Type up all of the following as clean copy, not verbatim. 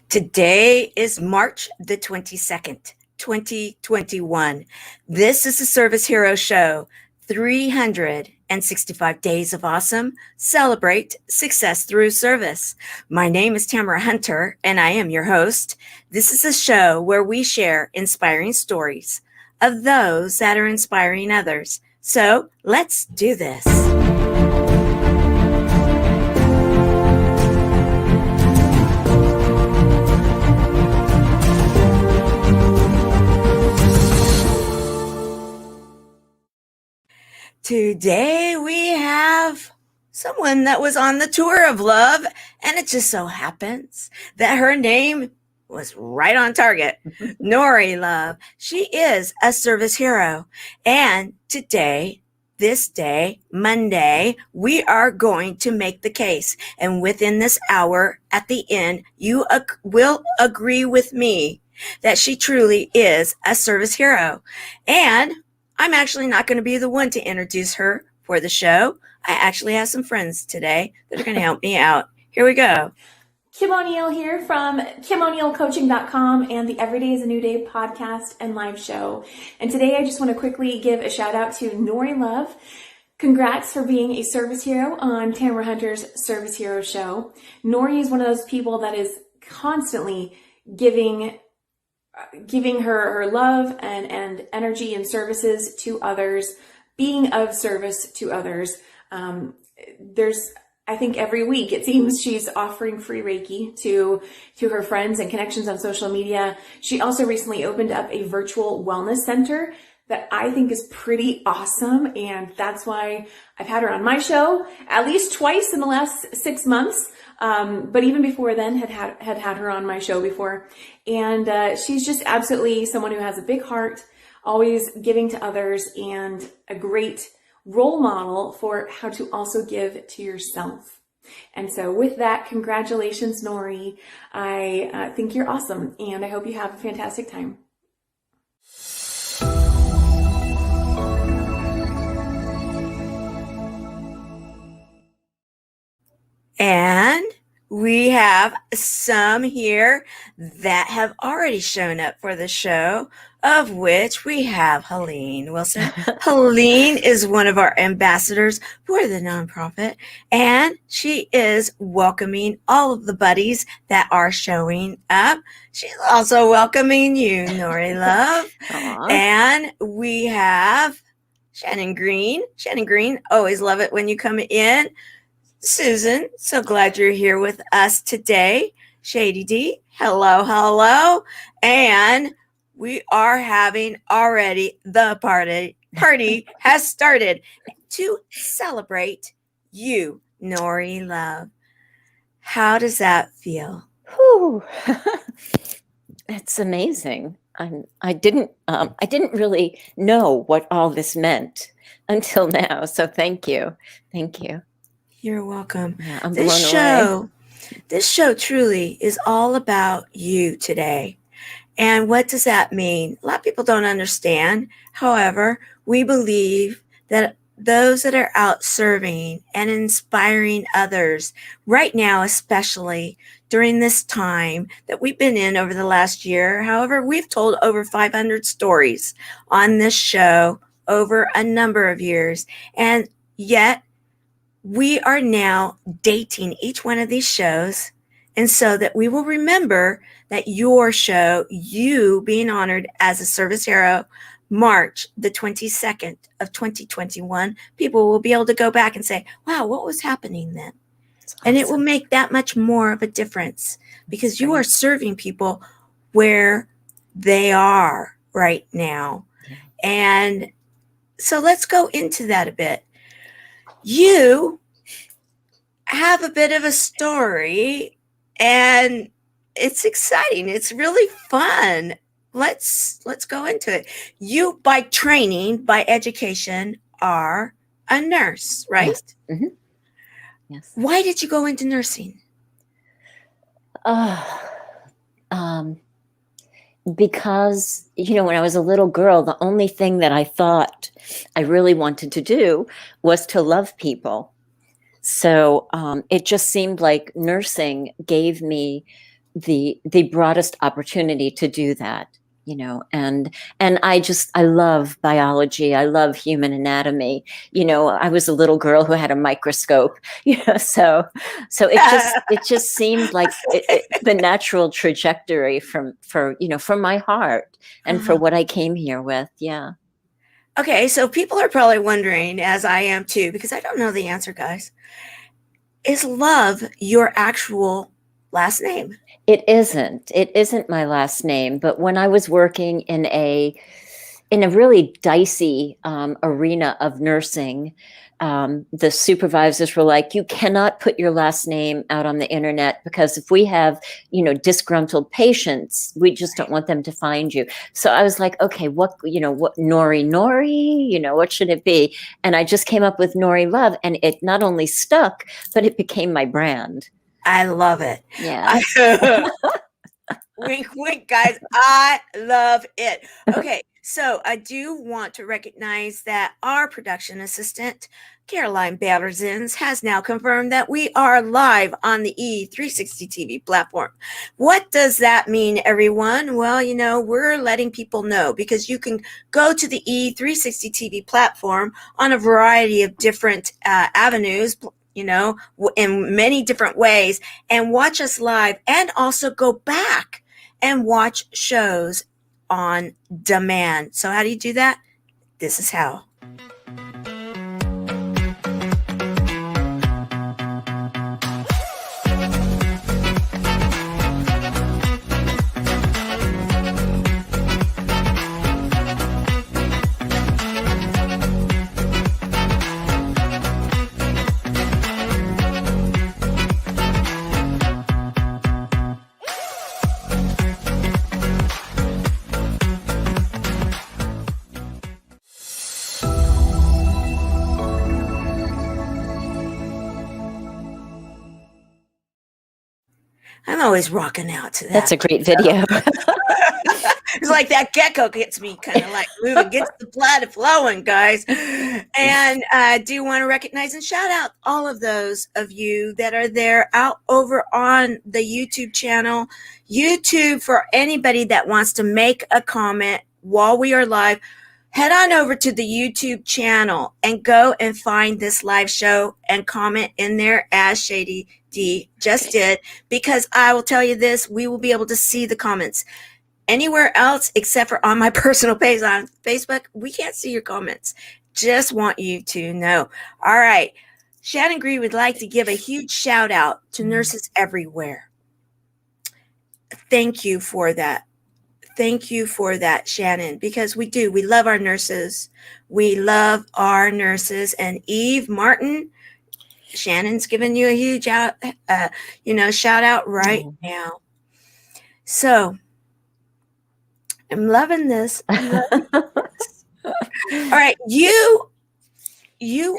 Today is March the 22nd, 2021. This is the Service Hero Show. 365 days of awesome. Celebrate success through service. My name is Tamara Hunter, and I am your host. This is a show where we share inspiring stories of those that are inspiring others. So let's do this. Today we have someone that was on the tour of love, and it just so happens that her name was right on target. Nori Love. She is a service hero. And today, this day, Monday, we are going to make the case. And within this hour, at the end, you will agree with me that she truly is a service hero. And I'm actually not going to be the one to introduce her for the show. I actually have some friends today that are going to help me out. Here we go. Kim O'Neill here from KimO'NeillCoaching.com and the Every Day is a New Day podcast and live show. And today I just want to quickly give a shout out to Nori Love. Congrats for being a service hero on Tamara Hunter's Service Hero Show. Nori is one of those people that is constantly giving her love and energy and services to others, being of service to others. I think every week it seems she's offering free Reiki to her friends and connections on social media. She also recently opened up a virtual wellness center that I think is pretty awesome. And that's why I've had her on my show at least twice in the last 6 months. But even before then had her on my show before. And, she's just absolutely someone who has a big heart, always giving to others, and a great role model for how to also give to yourself. And so with that, congratulations, Nori. I think you're awesome, and I hope you have a fantastic time. And we have some here that have already shown up for the show, of which we have Helene Wilson. Helene is one of our ambassadors for the nonprofit, and she is welcoming all of the buddies that are showing up. She's also welcoming you, Nori Love. And we have Shannon Green. Shannon Green, always love it when you come in. Susan, so glad you're here with us today. Shady D, hello, hello. And we are having already the party. Party has started to celebrate you, Nori Love. How does that feel? Whew. It's amazing. I didn't really know what all this meant until now. So thank you. Thank you. You're welcome. Yeah, I'm This show truly is all about you today. And what does that mean? A lot of people don't understand. However, we believe that those that are out serving and inspiring others right now, especially during this time that we've been in over the last year. However, we've told over 500 stories on this show over a number of years. And yet, we are now dating each one of these shows, and so that we will remember that your show, you being honored as a service hero, March the 22nd of 2021, people will be able to go back and say, wow, what was happening then? Awesome. And it will make that much more of a difference because you are serving people where they are right now. Yeah. And so let's go into that a bit. You have a bit of a story, and it's exciting. It's really fun. Let's go into it. You, by training, by education, are a nurse, right? Yes. Mm-hmm. Yes. Why did you go into nursing? Because, when I was a little girl, the only thing that I thought I really wanted to do was to love people. So it just seemed like nursing gave me the broadest opportunity to do that, you know. And I love biology. I love human anatomy. You know, I was a little girl who had a microscope, you know, so it just seemed like the natural trajectory from my heart and for what I came here with. Yeah. Okay, so people are probably wondering, as I am too, because I don't know the answer, guys. Is Love your actual last name? It isn't. It isn't my last name. But when I was working in a really dicey arena of nursing, the supervisors were like, "You cannot put your last name out on the internet because if we have, disgruntled patients, we just don't want them to find you." So I was like, "Okay, what Nori? What should it be?" And I just came up with Nori Love, and it not only stuck, but it became my brand. I love it. Yeah. Wink, wink, guys. I love it. Okay, so I do want to recognize that our production assistant, Caroline Batterzins, has now confirmed that we are live on the E360 TV platform. What does that mean, everyone? Well, we're letting people know because you can go to the E360 TV platform on a variety of different avenues, in many different ways, and watch us live, and also go back and watch shows on demand. So how do you do that? This is how. I'm always rocking out to that. That's a great video. It's like that gecko gets me kind of like moving, gets the blood flowing, guys. And I do want to recognize and shout out all of those of you that are there out over on the YouTube channel. YouTube, for anybody that wants to make a comment while we are live, head on over to the YouTube channel and go and find this live show and comment in there as Shady D just did, because I will tell you this, we will be able to see the comments. Anywhere else except for on my personal page on Facebook, we can't see your comments. Just want you to know. All right. Shannon Green would like to give a huge shout out to nurses everywhere. Thank you for that. Thank you for that, Shannon, because we do. We love our nurses. We love our nurses. And Eve Martin, Shannon's giving you a huge shout out right now. So I'm loving this. All right. You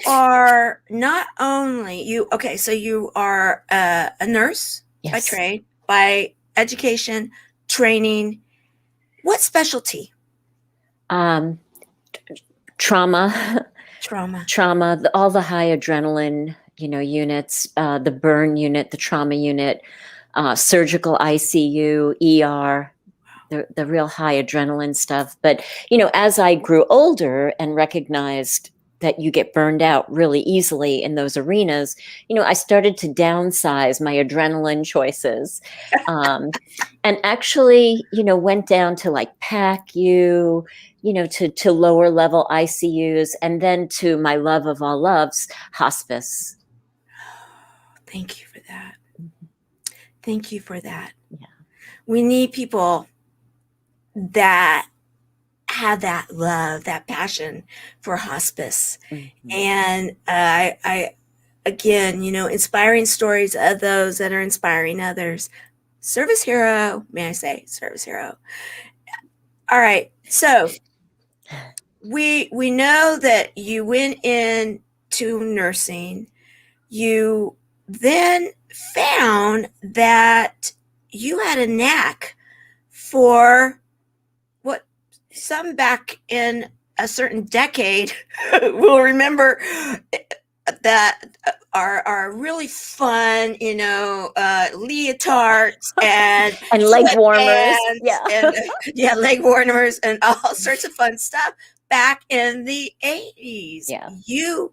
are not only so you are a nurse. Yes. By trade, by education, training. What specialty? Trauma, all the high adrenaline, units, the burn unit, the trauma unit, surgical ICU, ER, the real high adrenaline stuff. But, as I grew older and recognized that you get burned out really easily in those arenas, I started to downsize my adrenaline choices. And actually, went down to like PACU, to lower level ICUs, and then to my love of all loves, hospice. Thank you for that. Thank you for that. Yeah. We need people that have that love, that passion for hospice. Mm-hmm. And I again, inspiring stories of those that are inspiring others. Service Hero, may I say, Service Hero. All right. So we know that you went into nursing. You then found that you had a knack for what some back in a certain decade will remember that are really fun, leotards and and leg warmers. sweatbands Yeah. and yeah, leg warmers and all sorts of fun stuff back in the 80s. Yeah. You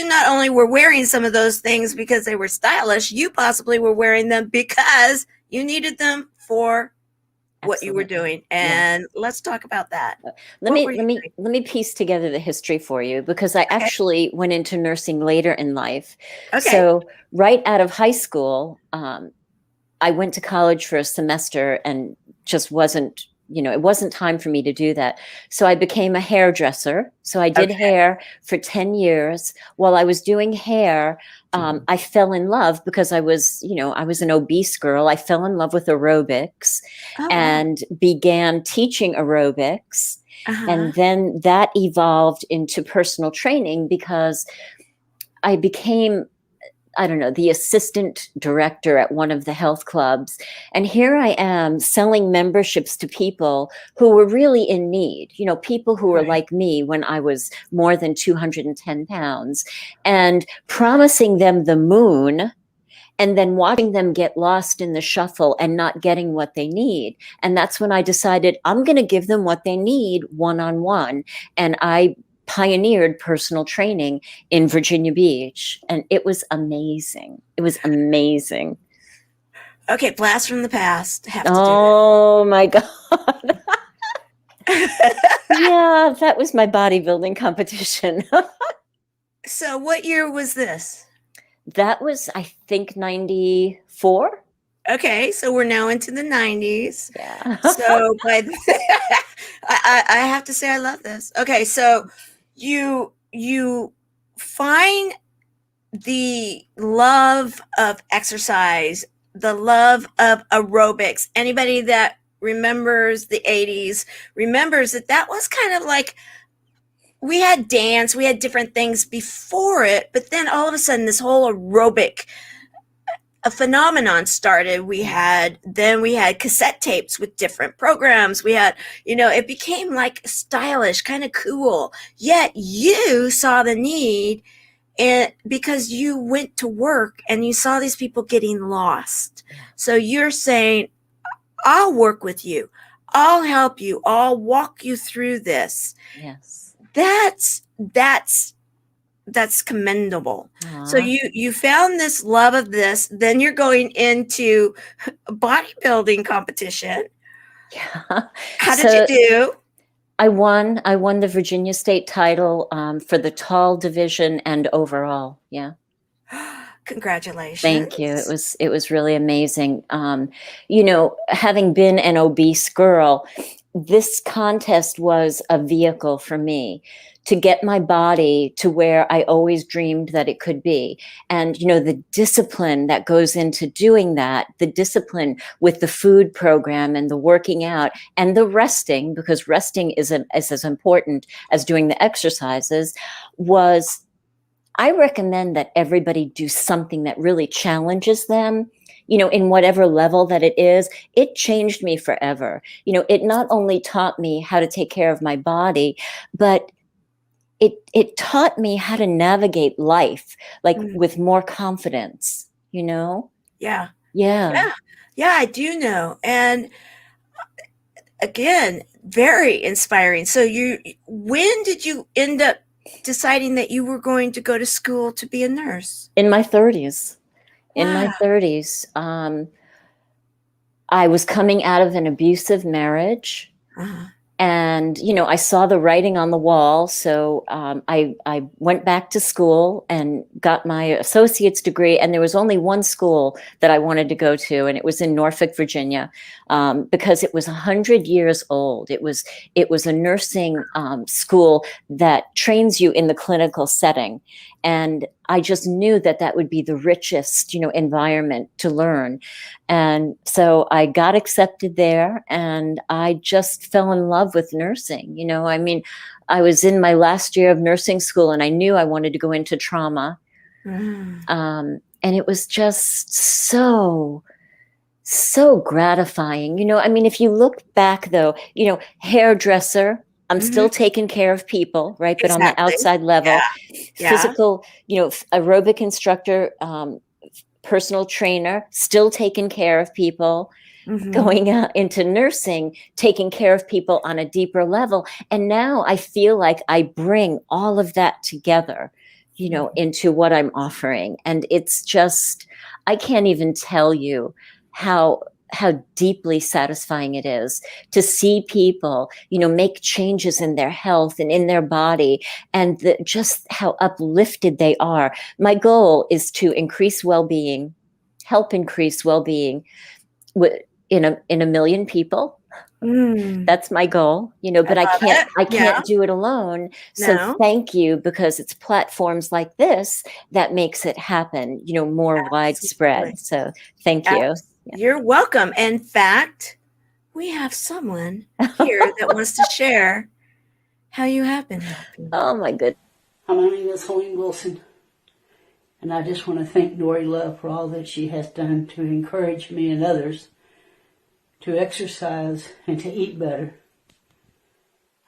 not only were wearing some of those things because they were stylish, you possibly were wearing them because you needed them for what you were doing. And let's talk about that. Let me piece together the history for you, because I actually went into nursing later in life. Okay. So right out of high school, I went to college for a semester and just wasn't, it wasn't time for me to do that. So I became a hairdresser. So I did hair for 10 years. While I was doing hair, I fell in love because I was an obese girl. I fell in love with aerobics and began teaching aerobics. And then that evolved into personal training because I became, the assistant director at one of the health clubs. And here I am selling memberships to people who were really in need, people who were like me when I was more than 210 pounds, and promising them the moon and then watching them get lost in the shuffle and not getting what they need. And that's when I decided I'm going to give them what they need one-on-one. And I pioneered personal training in Virginia Beach, and it was amazing. It was amazing. Okay, blast from the past. Oh my God. Yeah, that was my bodybuilding competition. So what year was this? That was, I think, 94. Okay, so we're now into the 90s. Yeah. So I have to say I love this. Okay, so you find the love of exercise, the love of aerobics. Anybody that remembers the 80s remembers that was kind of like, we had dance, we had different things before it, but then all of a sudden this whole aerobic a phenomenon started. We had cassette tapes with different programs. We had, it became like stylish, kind of cool. Yet you saw the need, and because you went to work and you saw these people getting lost. So you're saying, I'll work with you. I'll help you. I'll walk you through this. Yes. That's commendable. So you found this love of this, then you're going into bodybuilding competition. Yeah. How did you do? I won the Virginia state title for the tall division and overall. Yeah. Congratulations. Thank you. It was really amazing. Having been an obese girl, this contest was a vehicle for me to get my body to where I always dreamed that it could be. And, the discipline that goes into doing that, the discipline with the food program and the working out and the resting, because resting is as important as doing the exercises, was, I recommend that everybody do something that really challenges them, in whatever level that it is. It changed me forever. It not only taught me how to take care of my body, but it taught me how to navigate life, like with more confidence, Yeah. Yeah. Yeah, I do know. And again, very inspiring. So when did you end up deciding that you were going to go to school to be a nurse? In my 30s. Wow. In my 30s. I was coming out of an abusive marriage. And, I saw the writing on the wall. So I went back to school and got my associate's degree. And there was only one school that I wanted to go to, and it was in Norfolk, Virginia, because it was 100 years old. It was a nursing school that trains you in the clinical setting. And I just knew that would be the richest, environment to learn. And so I got accepted there, and I just fell in love with nursing. I was in my last year of nursing school, and I knew I wanted to go into trauma. And it was just so gratifying. If you look back though, hairdresser, I'm still taking care of people, right? But on the outside level, physical, aerobic instructor, personal trainer, still taking care of people, going out into nursing, taking care of people on a deeper level. And now I feel like I bring all of that together, into what I'm offering. And it's just, I can't even tell you how deeply satisfying it is to see people, make changes in their health and in their body, and just how uplifted they are. My goal is to increase well-being, help increase well-being in a million people. That's my goal, but I can't do it alone. So thank you, because it's platforms like this that makes it happen, more widespread. So thank you. You're welcome. In fact, we have someone here that wants to share how you have been helping. Oh my goodness. My name is Helene Wilson, and I just want to thank Nori Love for all that she has done to encourage me and others to exercise and to eat better.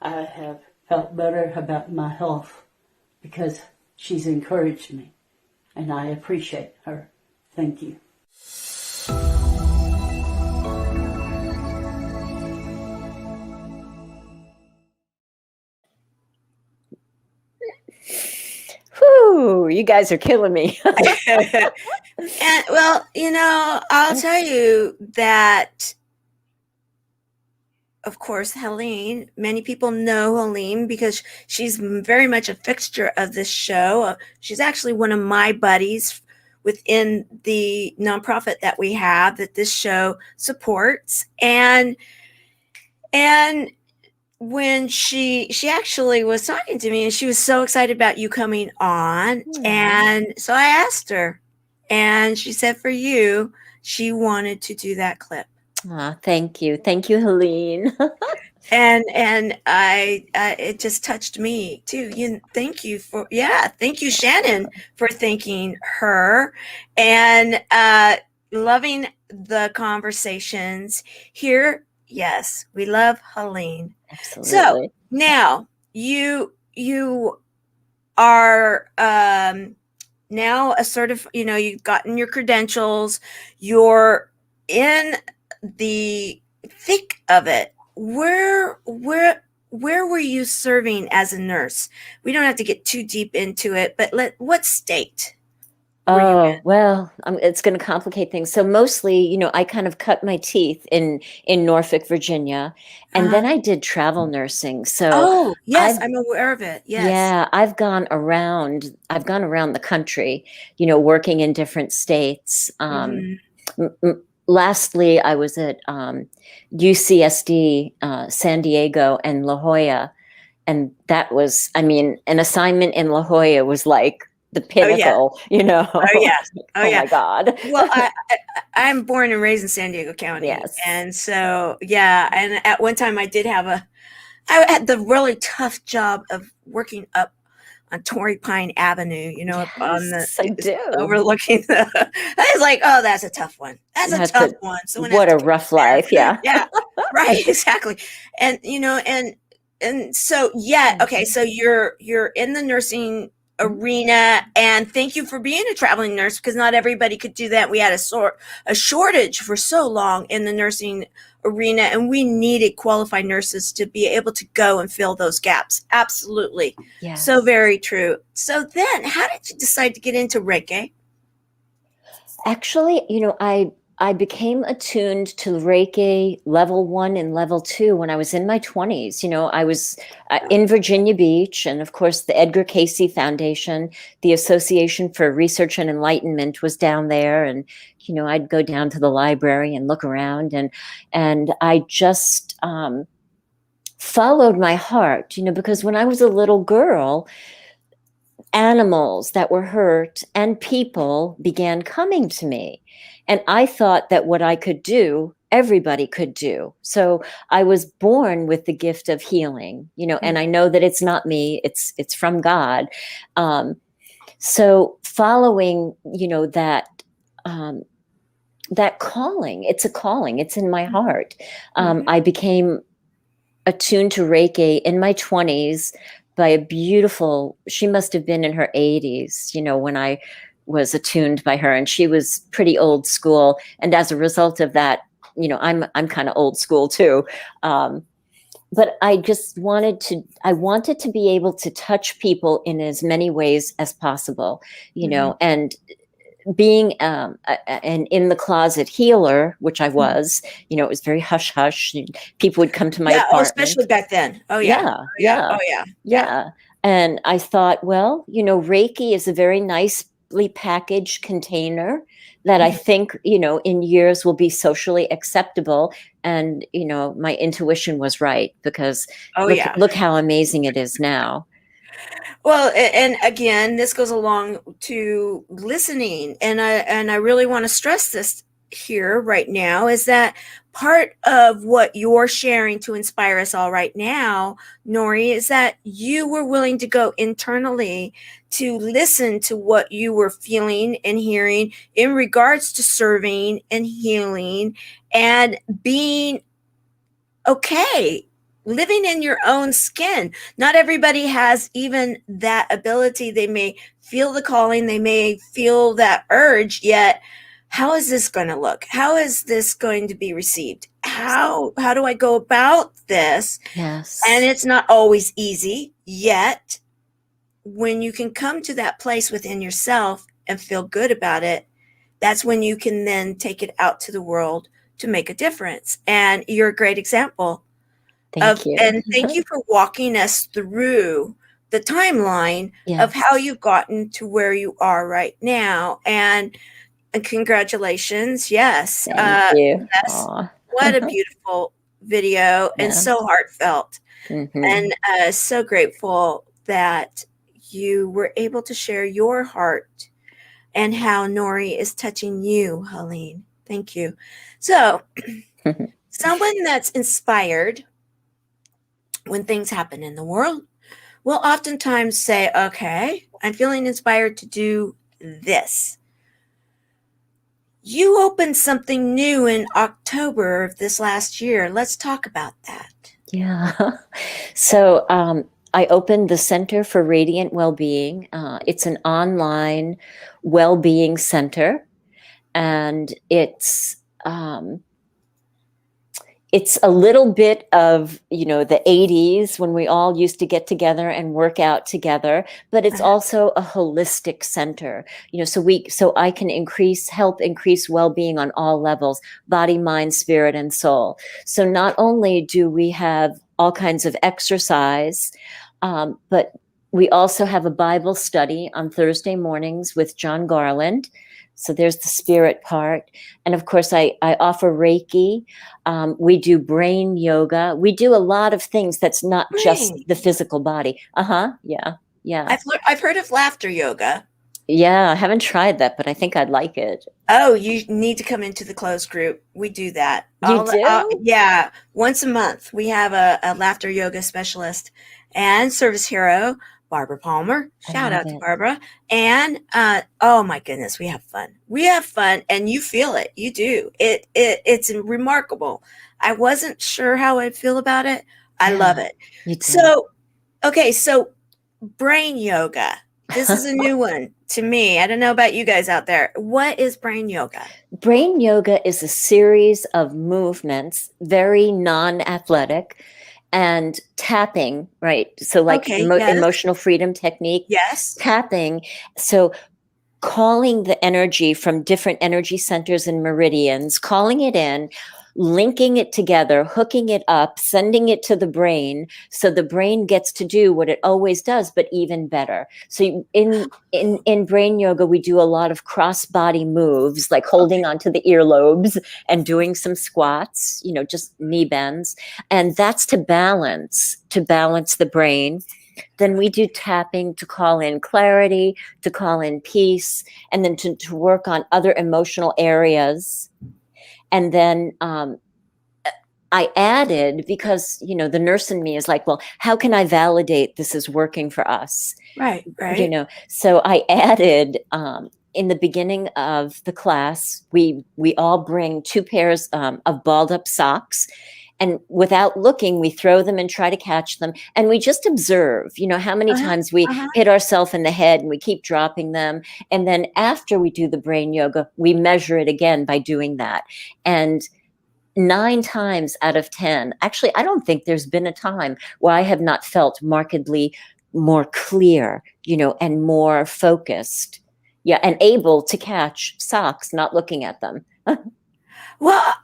I have felt better about my health because she's encouraged me, and I appreciate her. Thank you. Whew, you guys are killing me. And well, I'll tell you that, of course, Helene, many people know Helene because she's very much a fixture of this show. She's actually one of my buddies within the nonprofit that we have that this show supports. And when she actually was talking to me, and she was so excited about you coming on. And so I asked her, and she said for you, she wanted to do that clip. Thank you. Thank you, Helene. and I it just touched me too. Thank you, Shannon, for thanking her and loving the conversations here. Yes, we love Helene. Absolutely. So now you are now a you've gotten your credentials. You're in the thick of it. Where were you serving as a nurse? We don't have to get too deep into it, but what state? Oh, well, it's going to complicate things. So mostly, I kind of cut my teeth in Norfolk, Virginia, and then I did travel nursing. So yes, I'm aware of it. Yes. Yeah, I've gone around the country, working in different states. Lastly, I was at UCSD, San Diego and La Jolla. And that was, an assignment in La Jolla was like the pinnacle, Oh, yes. Oh my God. Well, I'm born and raised in San Diego County. Yes. And so, and at one time I had the really tough job of working up on Torrey Pine Avenue, up on overlooking the, I was like, oh, that's a tough one. That's a tough one. So what a rough life. Yeah. Yeah, right. Exactly. And, and so, okay. So you're in the nursing arena, and thank you for being a traveling nurse, because not everybody could do that. We had a shortage for so long in the nursing arena, and we needed qualified nurses to be able to go and fill those gaps. Absolutely. Yes. So very true. So then how did you decide to get into Reiki? Actually, I became attuned to Reiki level 1 and level 2 when I was in my 20s. I was in Virginia Beach, and of course the Edgar Cayce Foundation, the Association for Research and Enlightenment, was down there. And, I'd go down to the library and look around, and I just followed my heart, because when I was a little girl, animals that were hurt and people began coming to me. And I thought that what I could do, everybody could do. So I was born with the gift of healing, and I know that it's not me, it's from God. So following, that calling, it's a calling, it's in my heart. I became attuned to Reiki in my 20s by a beautiful, she must have been in her 80s, when I was attuned by her, and she was pretty old school. And as a result of that, I'm kind of old school too. But I just wanted to be able to touch people in as many ways as possible, and being an in the closet healer, which I was, it was very hush hush. People would come to my apartment. Especially back then. Yeah. And I thought, well, Reiki is a very nicely packaged container that I think, in years will be socially acceptable. And, my intuition was right, because look how amazing it is now. Well, and again, this goes along to listening. And I really want to stress this here right now, is that part of what you're sharing to inspire us all right now, Nori, is that you were willing to go internally to listen to what you were feeling and hearing in regards to serving and healing and being okay, living in your own skin. Not everybody has even that ability. They may feel the calling, they may feel that urge, yet how is this going to look? How is this going to be received? How do I go about this? Yes. And it's not always easy, yet when you can come to that place within yourself and feel good about it, that's when you can then take it out to the world to make a difference. And you're a great example. Thank you. And thank you for walking us through the timeline of how you've gotten to where you are right now. And congratulations. Yes. Thank you. What a beautiful video and so heartfelt. Mm-hmm. And so grateful that you were able to share your heart and how Nori is touching you, Helene. Thank you. So someone that's inspired when things happen in the world will oftentimes say, okay, I'm feeling inspired to do this. You opened something new in October of this last year. Let's talk about that. Yeah. So I opened the Center for Radiant Wellbeing. It's an online well-being center, and it's a little bit of, the 80s when we all used to get together and work out together, but it's also a holistic center, so I can help increase well-being on all levels, body, mind, spirit, and soul. So not only do we have all kinds of exercise, but we also have a Bible study on Thursday mornings with John Garland. So there's the spirit part. And of course, I offer Reiki. We do brain yoga. We do a lot of things that's not just the physical body. Yeah. I've heard of laughter yoga. Yeah, I haven't tried that, but I think I'd like it. Oh, you need to come into the closed group. We do that. You do? Yeah. Once a month, we have a laughter yoga specialist and service hero, Barbara Palmer. Shout out to Barbara. And oh my goodness, we have fun. We have fun, and you feel it. You do. It's remarkable. I wasn't sure how I'd feel about it. I love it. So brain yoga. This is a new one to me. I don't know about you guys out there. What is brain yoga? Brain yoga is a series of movements, very non-athletic, and tapping, right? So like emotional freedom technique. Yes. Tapping. So calling the energy from different energy centers and meridians, calling it in, linking it together, hooking it up, sending it to the brain, so the brain gets to do what it always does, but even better. So in brain yoga, we do a lot of cross body moves, like holding onto the earlobes and doing some squats, just knee bends. And that's to balance the brain. Then we do tapping to call in clarity, to call in peace, and then to work on other emotional areas. And then I added, because, the nurse in me is like, well, how can I validate this is working for us? Right. So I added, in the beginning of the class, we all bring 2 pairs of balled up socks, And without looking, we throw them and try to catch them. And we just observe, how many times we hit ourselves in the head and we keep dropping them. And then after we do the brain yoga, we measure it again by doing that. And 9 times out of 10, actually, I don't think there's been a time where I have not felt markedly more clear, and more focused. Yeah. And able to catch socks, not looking at them. Well,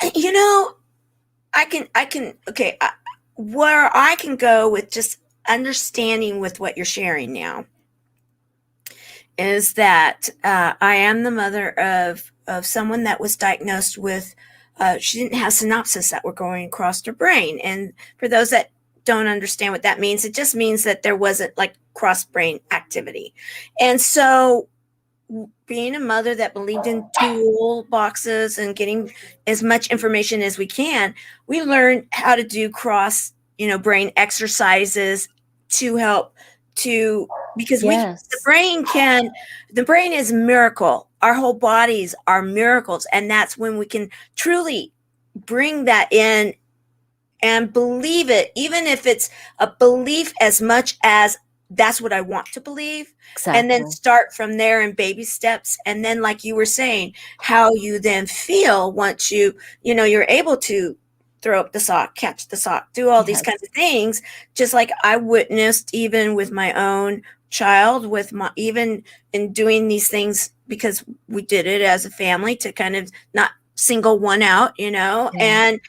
where I can go with just understanding with what you're sharing now is that I am the mother of someone that was diagnosed with, she didn't have synapses that were going across her brain. And for those that don't understand what that means, it just means that there wasn't like cross brain activity. And so being a mother that believed in toolboxes and getting as much information as we can, we learned how to do cross, brain exercises to help because the brain is a miracle. Our whole bodies are miracles. And that's when we can truly bring that in and believe it, even if it's a belief as much as that's what I want to believe. Exactly. And then start from there in baby steps. And then, like you were saying, how you then feel once you're able to throw up the sock, catch the sock, do all these kinds of things, just like I witnessed even with my own child, even in doing these things, because we did it as a family to kind of not single one out, and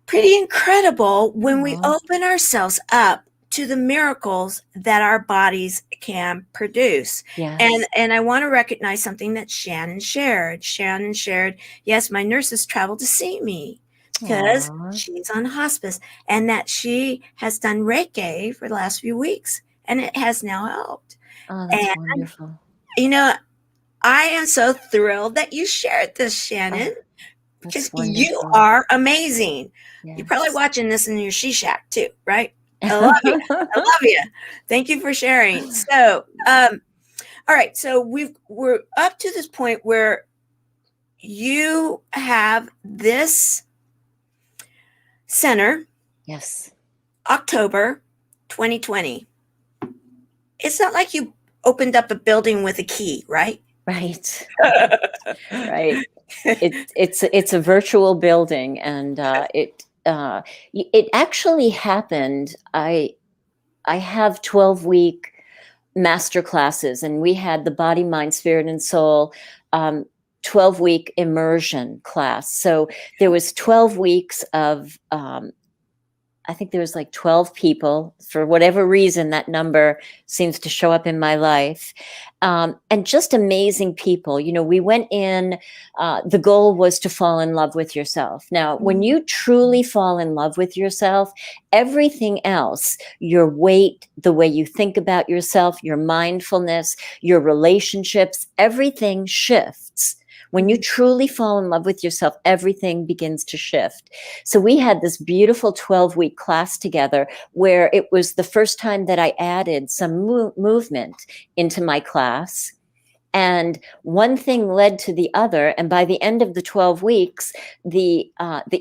pretty incredible when we open ourselves up to the miracles that our bodies can produce. Yes. And I want to recognize something that Shannon shared. Shannon shared, yes, my nurses traveled to see me because she's on hospice, and that she has done Reiki for the last few weeks, and it has now helped. Oh, that's wonderful. I am so thrilled that you shared this, Shannon, because you are amazing. Yes. You're probably watching this in your she shack too, right? I love you. I love you. Thank you for sharing. So, all right. So we're up to this point where you have this center. Yes. October 2020. It's not like you opened up a building with a key, right? Right. Right. It's a virtual building, and it actually happened. I have 12-week masterclasses, and we had the body, mind, spirit, and soul 12-week immersion class. So there was 12 weeks of I think there was like 12 people. For whatever reason, that number seems to show up in my life. And just amazing people. We went in, the goal was to fall in love with yourself. Now, when you truly fall in love with yourself, everything else, your weight, the way you think about yourself, your mindfulness, your relationships, everything shifts. When you truly fall in love with yourself, everything begins to shift. So we had this beautiful 12-week class together where it was the first time that I added some movement into my class. And one thing led to the other. And by the end of the 12 weeks, the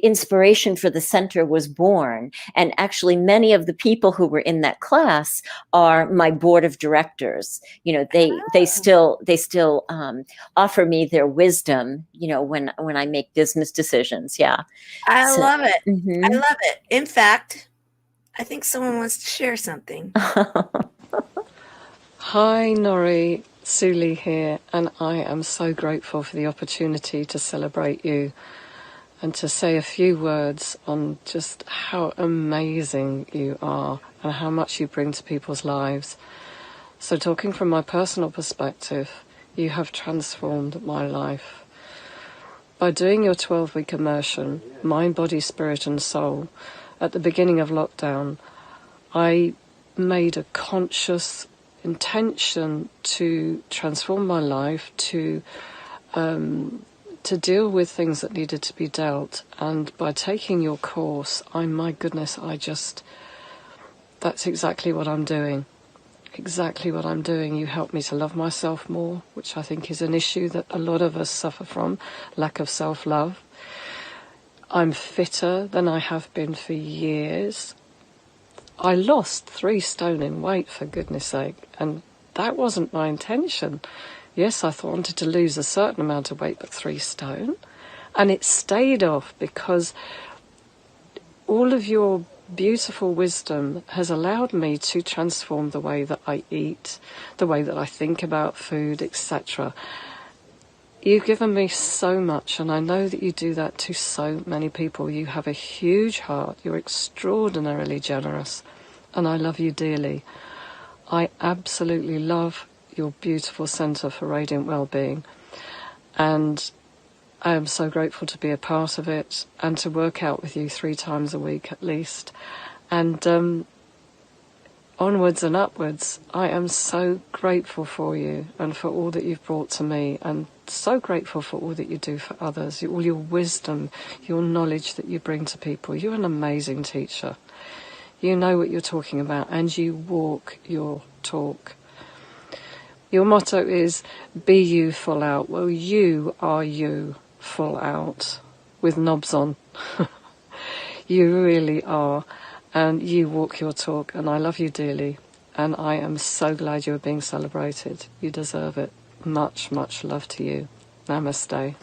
inspiration for the center was born. And actually, many of the people who were in that class are my board of directors. They still offer me their wisdom, when I make business decisions. Yeah. I love it. Mm-hmm. I love it. In fact, I think someone wants to share something. Hi, Nori. Suli here, and I am so grateful for the opportunity to celebrate you and to say a few words on just how amazing you are and how much you bring to people's lives. So talking from my personal perspective, you have transformed my life. By doing your 12-week immersion, mind, body, spirit and soul, at the beginning of lockdown, I made a conscious intention to transform my life, to deal with things that needed to be dealt. And by taking your course, that's exactly what I'm doing. Exactly what I'm doing. You help me to love myself more, which I think is an issue that a lot of us suffer from, lack of self-love. I'm fitter than I have been for years. I lost 3 stone in weight, for goodness sake, and that wasn't my intention. Yes, I thought I wanted to lose a certain amount of weight, but 3 stone. And it stayed off because all of your beautiful wisdom has allowed me to transform the way that I eat, the way that I think about food, etc. You've given me so much, and I know that you do that to so many people. You have a huge heart. You're extraordinarily generous, and I love you dearly. I absolutely love your beautiful Center for Radiant Wellbeing, and I am so grateful to be a part of it and to work out with you 3 times a week at least. And onwards and upwards, I am so grateful for you and for all that you've brought to me, and so grateful for all that you do for others, all your wisdom, your knowledge that you bring to people. You're an amazing teacher. You know what you're talking about, and you walk your talk. Your motto is, be you full out. Well, you are you full out, with knobs on. You really are, and you walk your talk, and I love you dearly, and I am so glad you're being celebrated. You deserve it. Much, much love to you. Namaste.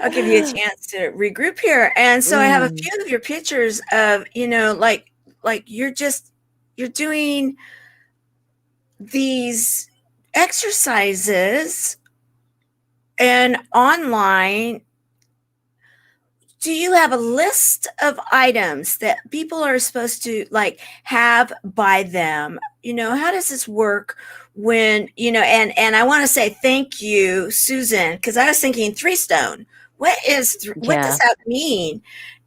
I'll give you a chance to regroup here. And so I have a few of your pictures of, like you're doing these exercises and online. Do you have a list of items that people are supposed to have by them? How does this work when, and I want to say thank you, Susan, because I was thinking 3 stone. What does that mean?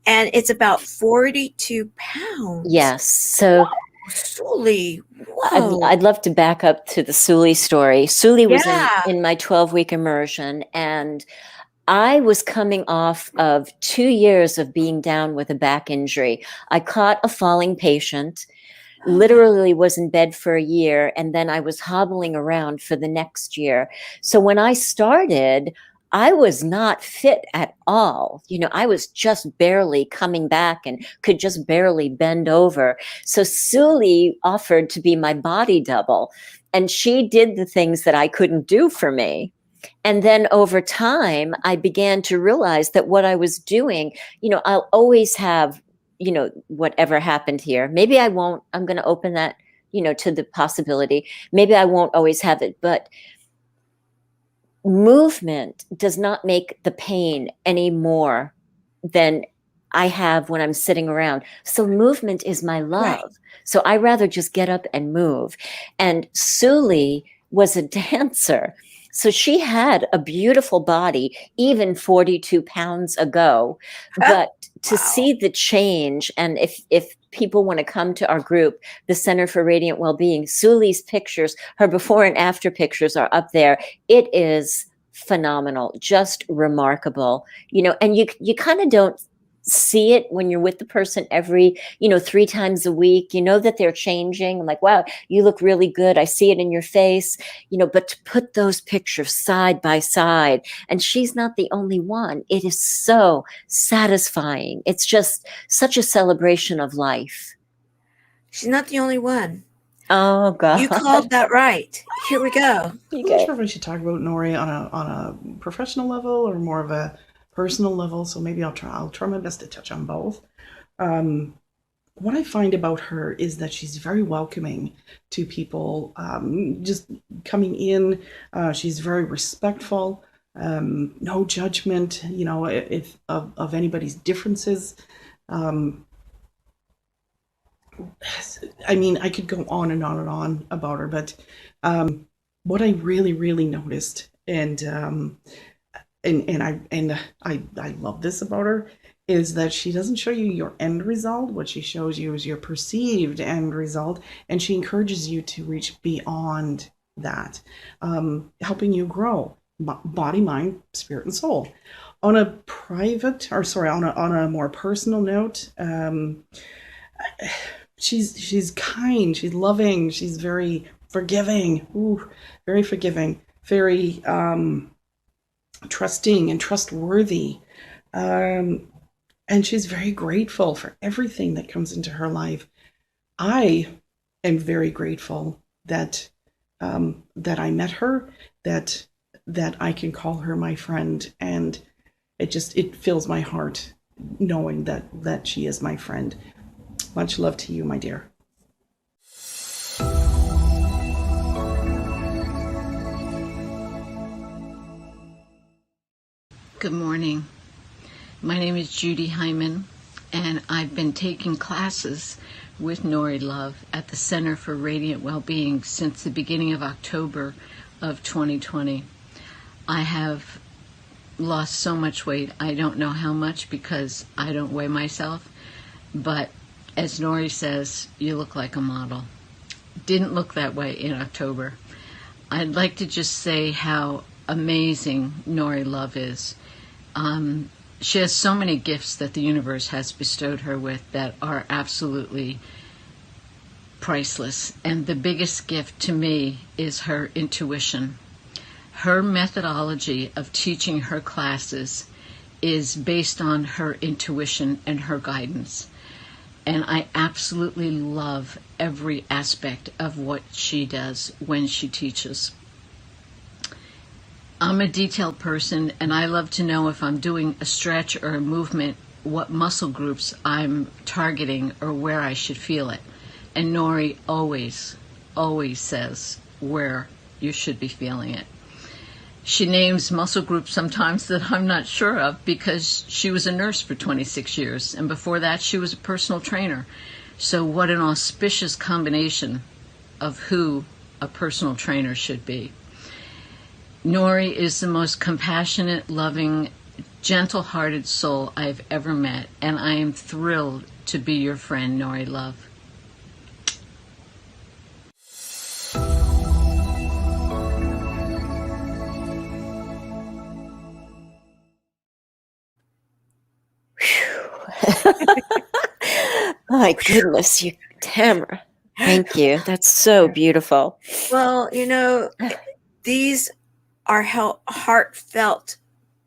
And it's about 42 pounds. Yes. So Suli, whoa. I'd love to back up to the Suli story. Suli was in my 12-week immersion, and I was coming off of 2 years of being down with a back injury. I caught a falling patient, literally was in bed for a year, and then I was hobbling around for the next year. So when I started, I was not fit at all. I was just barely coming back and could just barely bend over. So Suli offered to be my body double, and she did the things that I couldn't do for me. And then over time, I began to realize that what I was doing, I'll always have, whatever happened here. Maybe I won't. I'm going to open that, to the possibility. Maybe I won't always have it. But movement does not make the pain any more than I have when I'm sitting around. So movement is my love. Right. So I rather just get up and move. And Suli was a dancer. So she had a beautiful body, even 42 pounds ago. But to see the change, and if people want to come to our group, the Center for Radiant Wellbeing, Suli's pictures, her before and after pictures are up there. It is phenomenal, just remarkable. And you kind of don't see it when you're with the person every 3 times a week. That they're changing. I'm like, wow, you look really good. I see it in your face. But to put those pictures side by side, and she's not the only one, it is so satisfying. It's just such a celebration of life. She's not the only one. Oh God, you called that right. Here we go. I'm not sure if I should talk about Nori on a professional level or more of a personal level, so maybe I'll try my best to touch on both. What I find about her is that she's very welcoming to people just coming in. She's very respectful, no judgment, if of anybody's differences. I mean, I could go on and on and on about her, but what I really, really noticed, and I love this about her, is that she doesn't show you your end result. What she shows you is your perceived end result, and she encourages you to reach beyond that, helping you grow body, mind, spirit, and soul. On a on a more personal note, she's kind, she's loving, she's very forgiving. Ooh, very forgiving, very trusting and trustworthy. And she's very grateful for everything that comes into her life. I am very grateful that that I met her, that I can call her my friend, and it fills my heart knowing that she is my friend. Much love to you, my dear. Good morning. My name is Judy Hyman, and I've been taking classes with Nori Love at the Center for Radiant Wellbeing since the beginning of October of 2020. I have lost so much weight. I don't know how much because I don't weigh myself, but as Nori says, you look like a model. Didn't look that way in October. I'd like to just say how amazing Nori Love is. She has so many gifts that the universe has bestowed her with that are absolutely priceless. And the biggest gift to me is her intuition. Her methodology of teaching her classes is based on her intuition and her guidance. And I absolutely love every aspect of what she does when she teaches. I'm a detailed person, and I love to know if I'm doing a stretch or a movement, what muscle groups I'm targeting or where I should feel it. And Nori always says where you should be feeling it. She names muscle groups sometimes that I'm not sure of because she was a nurse for 26 years, and before that she was a personal trainer. So what an auspicious combination of who a personal trainer should be. Nori is the most compassionate, loving, gentle-hearted soul I've ever met, and I am thrilled to be your friend, Nori Love. My goodness, you, Tamara. Thank you. That's so beautiful. Well, these are heartfelt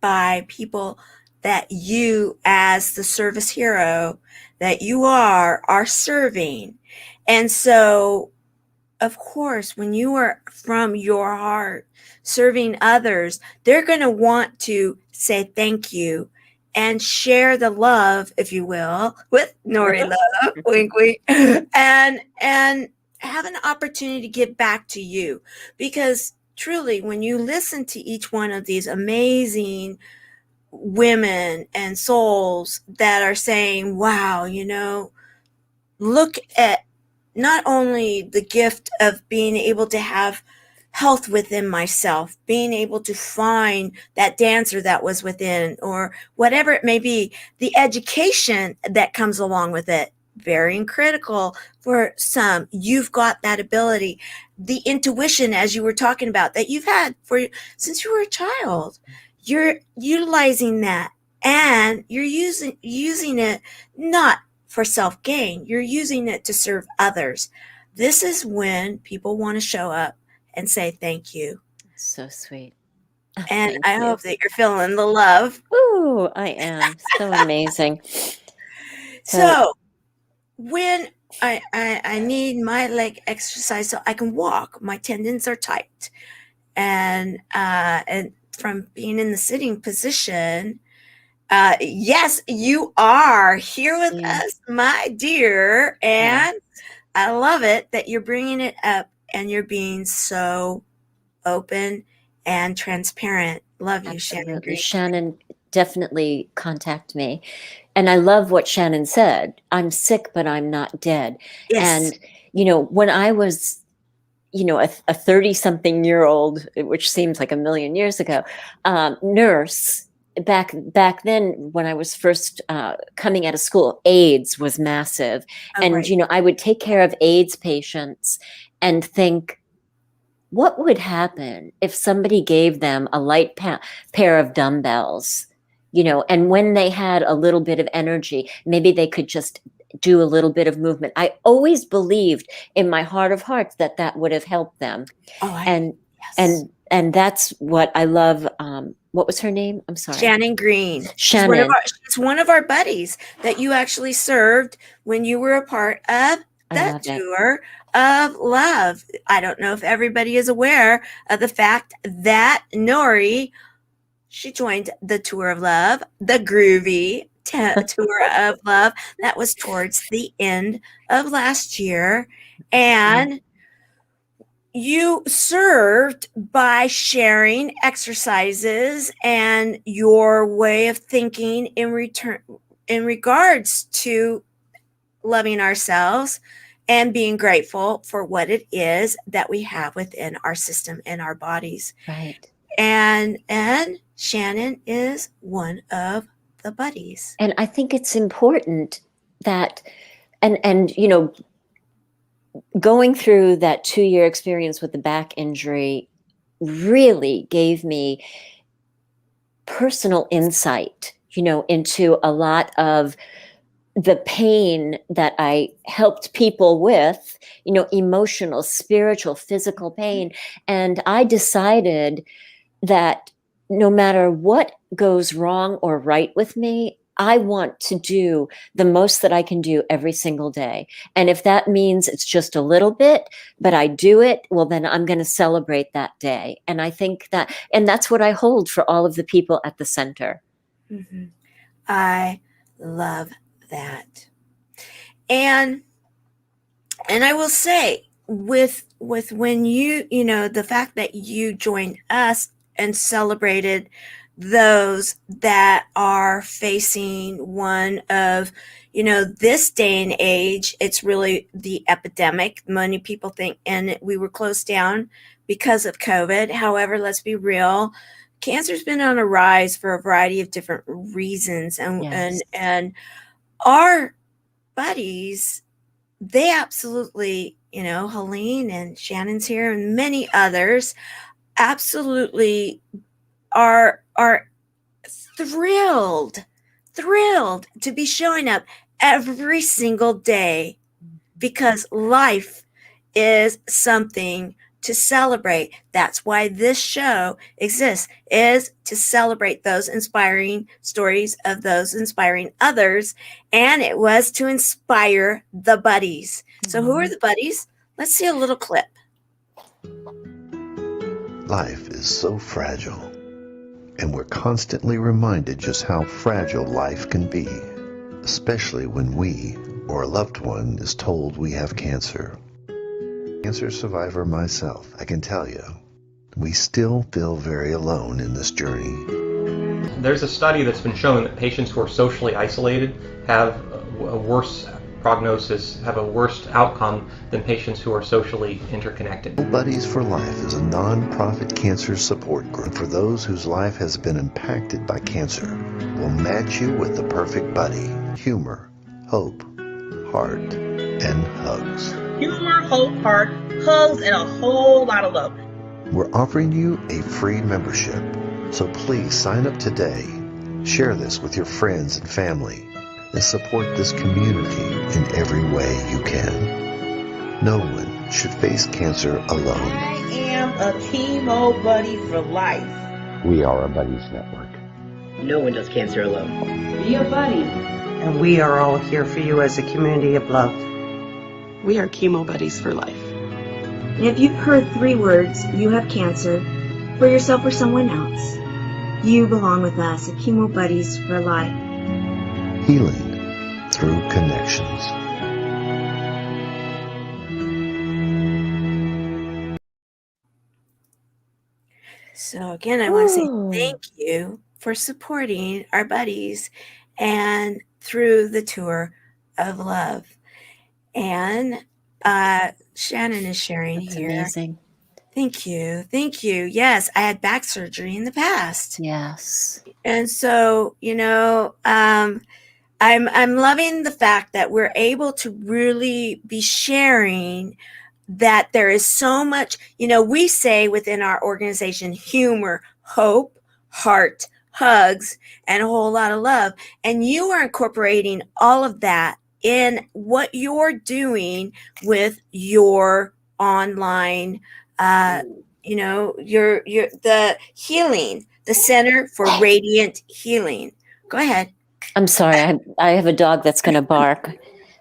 by people that you, as the service hero that you are serving. And so, of course, when you are from your heart serving others, they're going to want to say thank you and share the love, if you will, with Nori Love, wink, wink, and have an opportunity to give back to you. Because truly, when you listen to each one of these amazing women and souls that are saying, wow, look at not only the gift of being able to have health within myself, being able to find that dancer that was within, or whatever it may be, the education that comes along with it, very critical for some. You've got that ability, the intuition, as you were talking about, that you've had since you were a child. You're utilizing that, and you're using it not for self-gain. You're using it to serve others. This is when people want to show up and say thank you. So sweet. And I hope that you're feeling the love. Ooh, I am. So amazing. So when I need my leg exercise so I can walk, my tendons are tight. And from being in the sitting position, yes, you are here with us, my dear. And I love it that you're bringing it up and you're being so open and transparent. Love you, Absolutely. Shannon. Shannon, definitely contact me. And I love what Shannon said. I'm sick, but I'm not dead. Yes. And, when I was, a 30-something-year-old, which seems like a million years ago, nurse, back then when I was first coming out of school, AIDS was massive. And, right. I would take care of AIDS patients and think, what would happen if somebody gave them a light pair of dumbbells, and when they had a little bit of energy, maybe they could just do a little bit of movement. I always believed in my heart of hearts that that would have helped them. Yes. And that's what I love. What was her name? I'm sorry. Shannon Green. Shannon. She's one of our buddies that you actually served when you were a part of the Tour of Love. I don't know if everybody is aware of the fact that Nori, she joined the Tour of Love, the groovy Tour of Love. That was towards the end of last year. And you served by sharing exercises and your way of thinking in regards to loving ourselves and being grateful for what it is that we have within our system and our bodies. Right. And Shannon is one of the buddies. And I think it's important that, and you know, going through that 2-year experience with the back injury really gave me personal insight, you know, into a lot of the pain that I helped people with, you know, emotional, spiritual, physical pain. And I decided that no matter what goes wrong or right with me, I want to do the most that I can do every single day. And if that means it's just a little bit, but I do it, well, then I'm going to celebrate that day. And I think that, and that's what I hold for all of the people at the center. Mm-hmm. I love that. And I will say with when you know, the fact that you joined us and celebrated those that are facing one of, you know, this day and age, it's really the epidemic. Many people think, and we were closed down because of COVID. However, let's be real, cancer's been on a rise for a variety of different reasons. And our buddies, they absolutely, you know, Helene and Shannon's here and many others absolutely are thrilled to be showing up every single day, because life is something to celebrate. That's why this show exists, is to celebrate those inspiring stories of those inspiring others. And it was to inspire the buddies. So who are the buddies? Let's see a little clip. Life is so fragile, and we're constantly reminded just how fragile life can be, especially when we or a loved one is told we have cancer. Cancer survivor myself, I can tell you, we still feel very alone in this journey. There's a study that's been shown that patients who are socially isolated have a worse prognosis, have a worse outcome than patients who are socially interconnected. Buddies for Life is a non-profit cancer support group for those whose life has been impacted by cancer. We'll match you with the perfect buddy. Humor, hope, heart, and hugs. Humor, hope, heart, hugs, and a whole lot of love. We're offering you a free membership, so please sign up today. Share this with your friends and family, and support this community in every way you can. No one should face cancer alone. I am a chemo buddy for life. We are a buddies network. No one does cancer alone. Be a buddy. And we are all here for you as a community of love. We are chemo buddies for life. And if you've heard 3 words, you have cancer, for yourself or someone else, you belong with us at Chemo Buddies for Life. Healing through connections. So again, I want to say thank you for supporting our buddies and through the Tour of Love. And Shannon is sharing That's here. Amazing. Thank you. Yes, I had back surgery in the past. Yes. And so, you know, I'm loving the fact that we're able to really be sharing that there is so much, you know, we say within our organization, humor, hope, heart, hugs, and a whole lot of love. And you are incorporating all of that in what you're doing with your online, the healing, the Center for Radiant Healing. Go ahead. I'm sorry. I have a dog that's going to bark.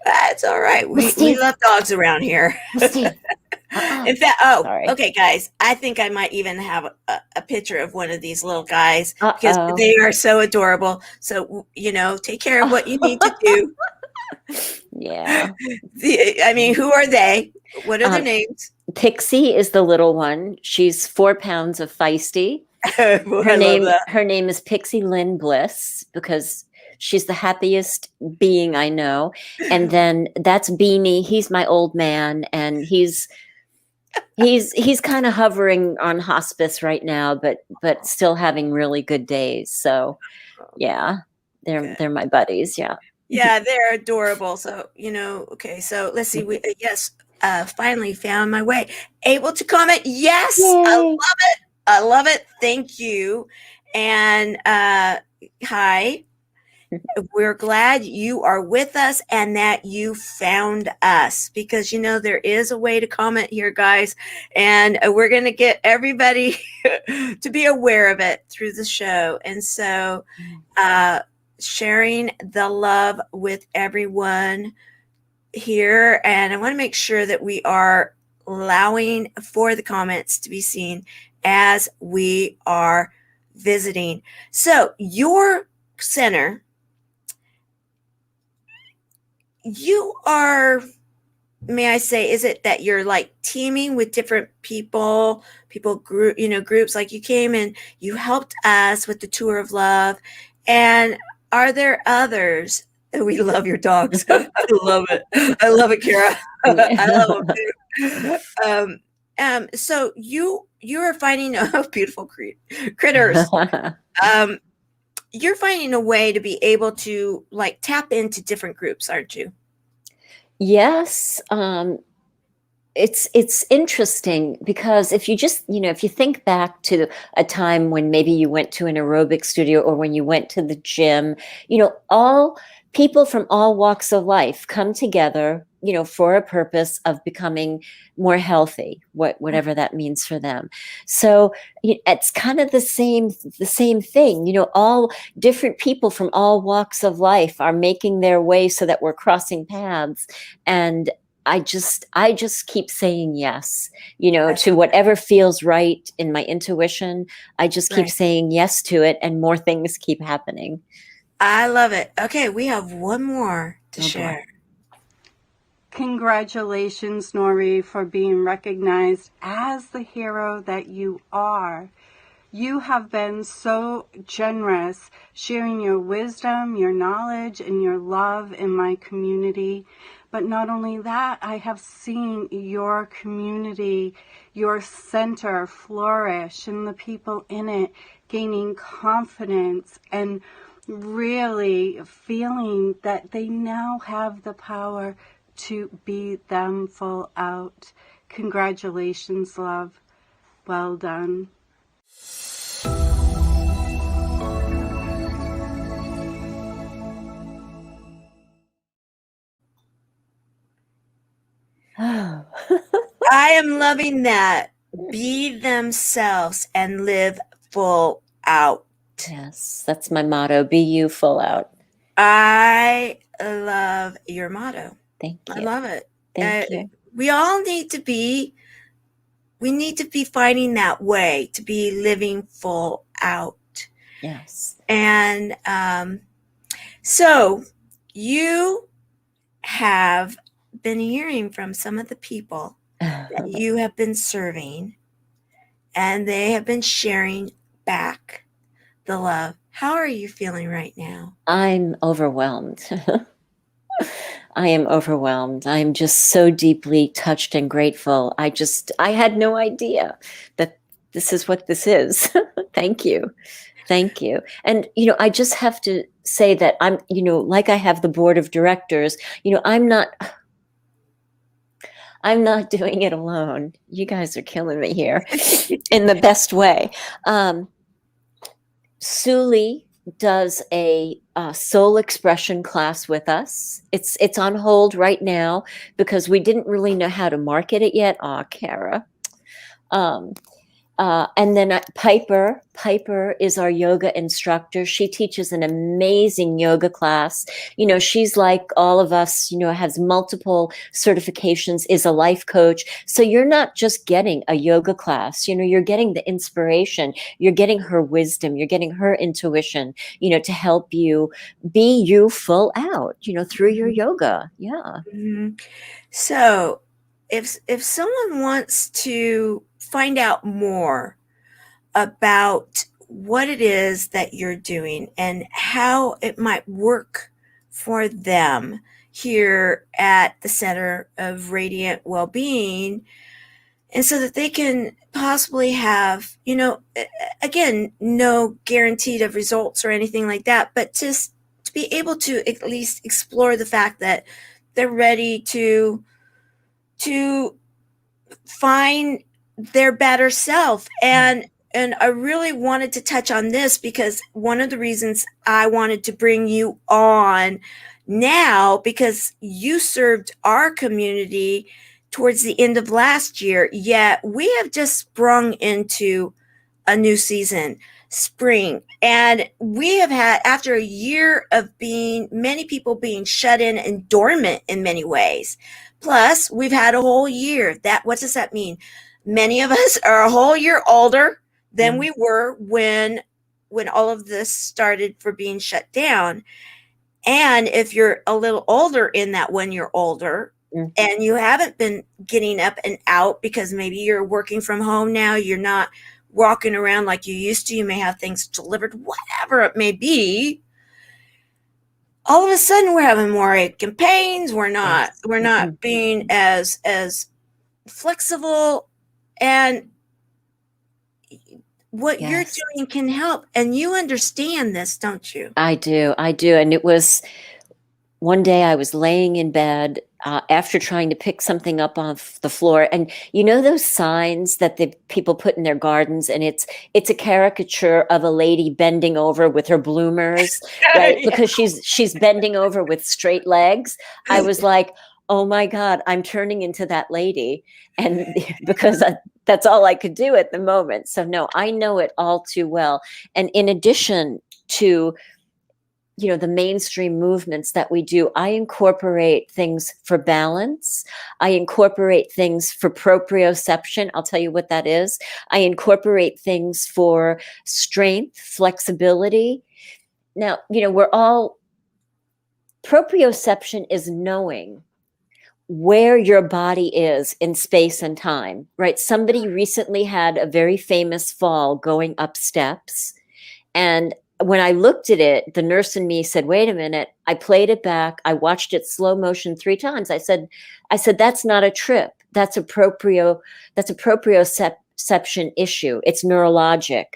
That's all right. We love dogs around here. In fact, sorry. Okay, guys. I think I might even have a picture of one of these little guys because they are so adorable. So, take care of what you need to do. Yeah. I mean, who are they? What are their names? Pixie is the little one. She's 4 pounds of feisty. Her name is Pixie Lynn Bliss because she's the happiest being I know. And then that's Beanie. He's my old man, and he's kind of hovering on hospice right now, but still having really good days. So yeah, they're my buddies. Yeah. Yeah, they're adorable. So, okay. So let's see. Finally found my way. Able to comment. Yes. Yay. I love it. Thank you. And hi. We're glad you are with us and that you found us, because there is a way to comment here, guys, and we're going to get everybody to be aware of it through the show. And so sharing the love with everyone here, and I want to make sure that we are allowing for the comments to be seen as we are visiting. So your center, you are, may I say, is it that you're like teaming with different groups, like you came and you helped us with the tour of love, and are there others? We love your dogs. I love it, Kara. I love them too. So you are finding beautiful critters. You're finding a way to be able to like tap into different groups, aren't you? Yes. It's interesting because if you just, if you think back to a time when maybe you went to an aerobic studio or when you went to the gym, all people from all walks of life come together, for a purpose of becoming more healthy, whatever that means for them. So it's kind of the same thing, all different people from all walks of life are making their way so that we're crossing paths. And I just keep saying yes, to whatever feels right in my intuition. I just keep saying yes to it, and more things keep happening. I love it. Okay, we have one more to share. Boy. Congratulations, Nori, for being recognized as the hero that you are. You have been so generous, sharing your wisdom, your knowledge, and your love in my community. But not only that, I have seen your community, your center flourish, and the people in it gaining confidence and really feeling that they now have the power to be them full out. Congratulations, love. Well done. I am loving that. Be themselves and live full out. Yes, that's my motto. Be you full out. I love your motto. Thank you. I love it. Thank you. We all need to be finding that way to be living full out. Yes. And so you have been hearing from some of the people that you have been serving, and they have been sharing back the love. How are you feeling right now? I'm overwhelmed. I am overwhelmed. I'm just so deeply touched and grateful. I had no idea that this is what this is. Thank you. Thank you. And, I just have to say that I'm, like I have the board of directors, I'm not doing it alone. You guys are killing me here in the best way. Suli does a soul expression class with us. It's on hold right now because we didn't really know how to market it yet. Kara. And then Piper is our yoga instructor. She teaches an amazing yoga class. You know, she's like all of us, you know, has multiple certifications, is a life coach. So you're not just getting a yoga class, you know, you're getting the inspiration, you're getting her wisdom, you're getting her intuition, you know, to help you be you full out, you know, through your yoga. Yeah. Mm-hmm. So if someone wants to find out more about what it is that you're doing and how it might work for them here at the Center of Radiant Wellbeing, and so that they can possibly have, you know, again, no guaranteed of results or anything like that, but just to be able to at least explore the fact that they're ready to find their better self. And I really wanted to touch on this because one of the reasons I wanted to bring you on now, because you served our community towards the end of last year, yet we have just sprung into a new season, spring. And we have had, after a year of many people being shut in and dormant in many ways, plus we've had a whole year. What does that mean? Many of us are a whole year older than we were when all of this started for being shut down. And if you're a little older in that, when you're older, and you haven't been getting up and out because maybe you're working from home now, you're not walking around like you used to, you may have things delivered, whatever it may be, all of a sudden we're having more ache and pains. We're not being as flexible, and what you're doing can help. And you understand this, don't you? I do. And it was one day I was laying in bed after trying to pick something up off the floor, and you know those signs that the people put in their gardens, and it's a caricature of a lady bending over with her bloomers, right? Yeah. Because she's bending over with straight legs. I was like, oh my God, I'm turning into that lady, and because that's all I could do at the moment. So no, I know it all too well. And in addition to, you know, the mainstream movements that we do, I incorporate things for balance. I incorporate things for proprioception. I'll tell you what that is. I incorporate things for strength, flexibility. Now, you know, proprioception is knowing where your body is in space and time, right? Somebody recently had a very famous fall going up steps, and when I looked at it, the nurse in me said, wait a minute. I played it back. I watched it slow motion 3 times. I said, that's not a trip. That's a proprioception issue. It's neurologic.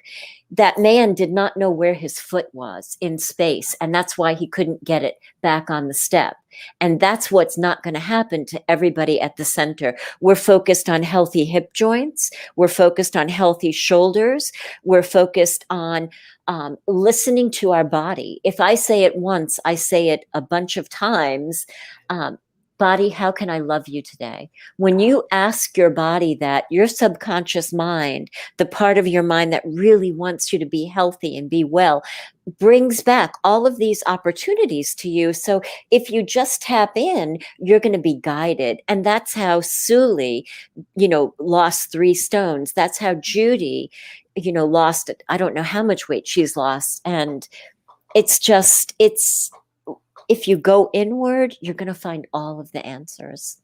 That man did not know where his foot was in space, and that's why he couldn't get it back on the step. And that's what's not going to happen to everybody at the center. We're focused on healthy hip joints. We're focused on healthy shoulders. We're focused on listening to our body. If I say it once, I say it a bunch of times. Body, how can I love you today? When you ask your body that, your subconscious mind, the part of your mind that really wants you to be healthy and be well, brings back all of these opportunities to you. So if you just tap in, you're going to be guided. And that's how Suli, you know, lost 3 stones. That's how Judy, you know, lost it. I don't know how much weight she's lost. And if you go inward, you're going to find all of the answers.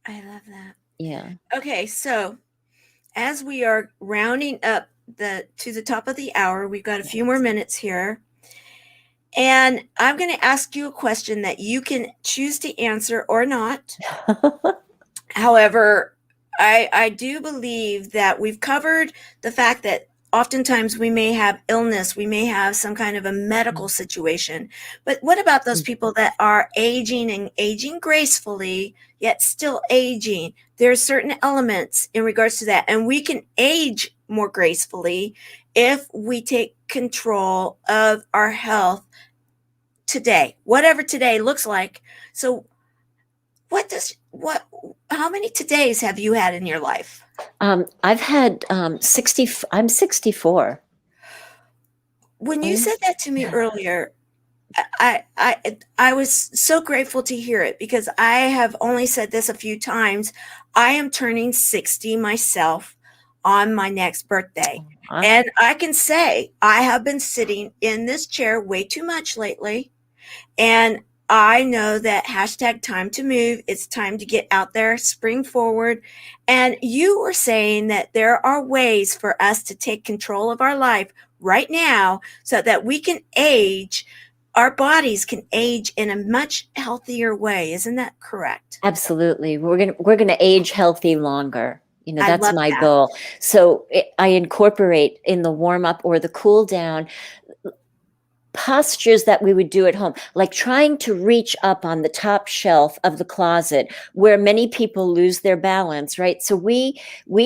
I love that. Yeah. Okay, so as we are rounding up to the top of the hour, we've got a few more minutes here. And I'm going to ask you a question that you can choose to answer or not. However, I do believe that we've covered the fact that oftentimes we may have illness, we may have some kind of a medical situation. But what about those people that are aging and aging gracefully, yet still aging? There are certain elements in regards to that. And we can age more gracefully if we take control of our health today, whatever today looks like. So how many todays have you had in your life? I've had 60. I'm 64. When you said that to me earlier, I was so grateful to hear it, because I have only said this a few times. I am turning 60 myself on my next birthday. And I can say I have been sitting in this chair way too much lately. And I know that hashtag time to move. It's time to get out there, spring forward. And you were saying that there are ways for us to take control of our life right now so that we can age. Our bodies can age in a much healthier way. Isn't that correct? Absolutely. We're gonna age healthy longer. You know, that's my that. goal. So I incorporate in the warm up or the cool down postures that we would do at home, like trying to reach up on the top shelf of the closet, where many people lose their balance, right? So we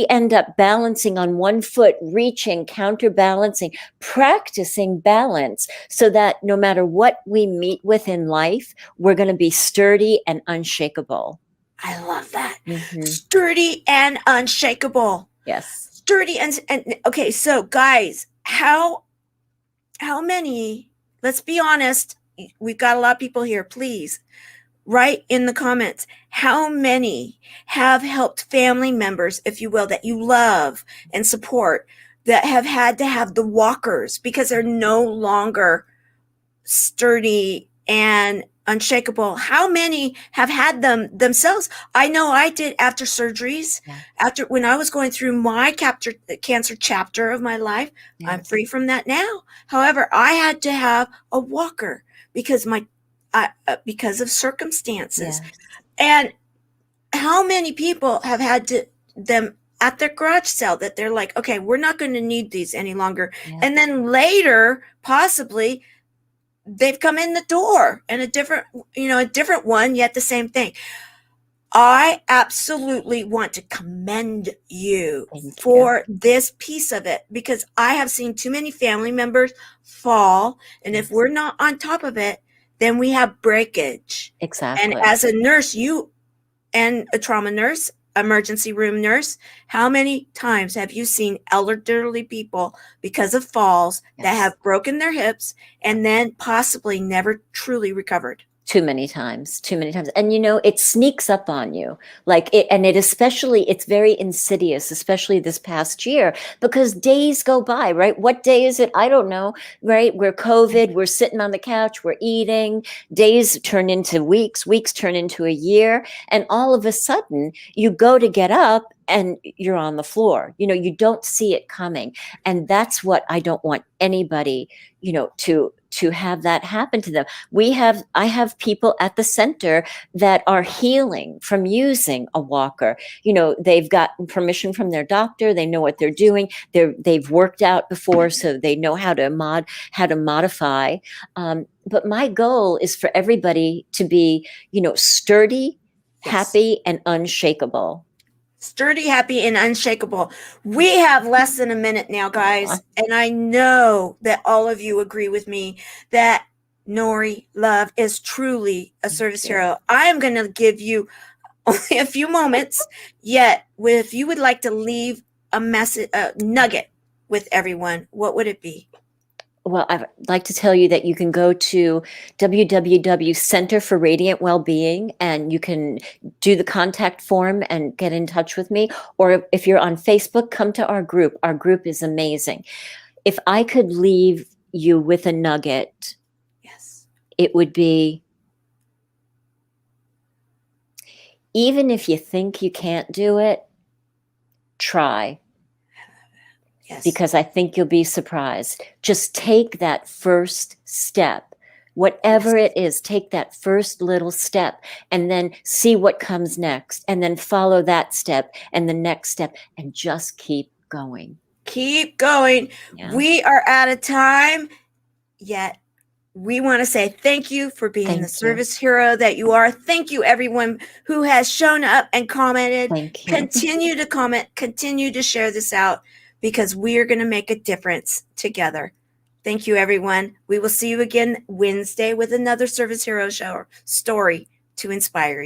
end up balancing on one foot, reaching, counterbalancing, practicing balance, so that no matter what we meet with in life, we're going to be sturdy and unshakable. I love that. Mm-hmm. Sturdy and unshakable. Yes. Sturdy and okay, so guys, how many, let's be honest, we've got a lot of people here, please write in the comments, how many have helped family members, if you will, that you love and support, that have had to have the walkers because they're no longer sturdy and unshakable? How many have had them themselves? I know I did after surgeries. Yeah. After when I was going through my cancer chapter of my life. Yes. I'm free from that now. However, I had to have a walker because because of circumstances. Yes. And how many people have had them at their garage sale that they're like, okay, we're not going to need these any longer. Yeah. And then later, possibly, they've come in the door and a different one, yet the same thing. I absolutely want to commend you for this piece of it, because I have seen too many family members fall. And if we're not on top of it, then we have breakage. Exactly. And as a nurse, and a trauma nurse, emergency room nurse, how many times have you seen elderly people, because of falls, that have broken their hips and then possibly never truly recovered? Too many times. And it sneaks up on you, it's very insidious, especially this past year, because days go by, right? What day is it? I don't know, right? We're COVID, we're sitting on the couch, we're eating, days turn into weeks turn into a year. And all of a sudden you go to get up and you're on the floor. You don't see it coming. And that's what I don't want anybody, to have that happen to them. I have people at the center that are healing from using a walker. They've gotten permission from their doctor. They know what they're doing. They've worked out before, so they know how to modify. But my goal is for everybody to be, sturdy, happy, and unshakable. Sturdy, happy, and unshakable. We have less than a minute now, guys. And I know that all of you agree with me that Nori Love is truly a service hero. I am going to give you only a few moments, yet if you would like to leave a message, a nugget with everyone, what would it be? Well, I'd like to tell you that you can go to Center For Radiant Wellbeing, and you can do the contact form and get in touch with me. Or if you're on Facebook, come to our group. Our group is amazing. If I could leave you with a nugget, it would be, even if you think you can't do it, try. Yes. Because I think you'll be surprised. Just take that first step. Whatever it is, take that first little step and then see what comes next, and then follow that step and the next step, and just keep going. Keep going. Yeah. We are out of time, yet we want to say thank you for being the service hero that you are. Thank you, everyone who has shown up and commented. Thank you. Continue to comment. Continue to share this out. because we are going to make a difference together. Thank you, everyone. We will see you again Wednesday with another Service Hero show story to inspire you.